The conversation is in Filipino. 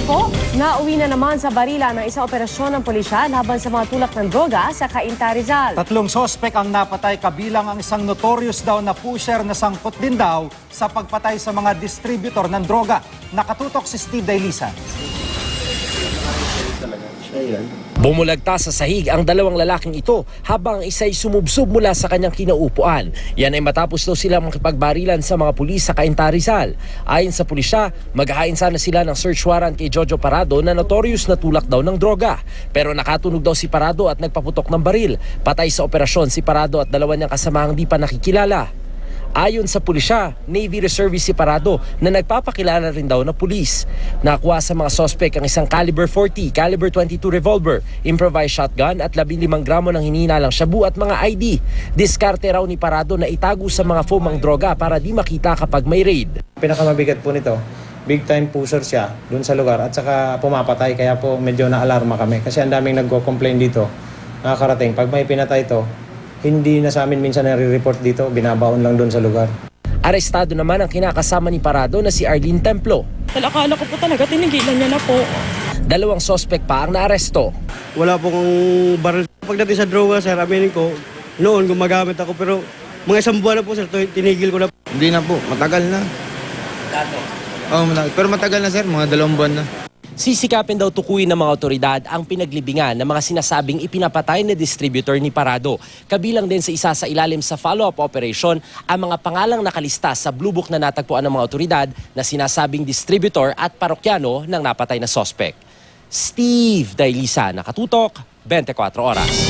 po, nauwi na naman sa barila ng isang operasyon ng pulisya laban sa mga tulak ng droga sa Cainta, Rizal. 3 sospek ang napatay kabilang ang isang notorious daw na pusher na sangkot din daw sa pagpatay sa mga distributor ng droga. Nakatutok si Steve Dailisa. Bumulagta sa sahig ang 2 lalaking ito habang ang isa'y sumubsob mula sa kanyang kinaupuan. Yan ay matapos daw silang makipagbarilan sa mga pulis sa Cainta, Rizal. Ayon sa pulisya, maghahain sana sila ng search warrant kay Jojo Parado na notorious na tulak daw ng droga. Pero nakatunog daw si Parado at nagpaputok ng baril. Patay sa operasyon si Parado at 2 niyang kasamahang di pa nakikilala. Ayon sa pulisya, Navy Reservist si Parado na nagpapakilala rin daw na pulis. Nakuha sa mga sospek ang isang caliber 40, caliber 22 revolver, improvised shotgun at 15 gramo ng hinihinalang shabu at mga ID. Diskarte raw ni Parado na itago sa mga foam ang droga para di makita kapag may raid. Pinakamabigat po nito, big time pusher siya dun sa lugar at saka pumapatay, kaya po medyo na-alarma kami kasi ang daming nagko-complain dito. Nakakarating, pag may pinatay ito, hindi na sa amin minsan nare-report dito, binabaon lang doon sa lugar. Arestado naman ang kinakasama ni Parado na si Arlene Templo. Akala ko po talaga tinigilan niya na po. 2 sospek pa ang naaresto. Wala po kong baril. Pagdating sa droga, sir, aminin ko, noon gumagamit ako pero mga 1 buwan na po, sir, tinigil ko na. Hindi na po, matagal na. Oo, pero matagal na, sir, mga 2 buwan na. Sisikapin daw tukuyin ng mga otoridad ang pinaglibingan ng mga sinasabing ipinapatay na distributor ni Parado. Kabilang din sa isa sa ilalim sa follow-up operation ang mga pangalang nakalista sa Blue Book na natagpuan ng mga otoridad na sinasabing distributor at parokyano ng napatay na sospek. Steve Dailisa, Nakatutok, 24 Oras.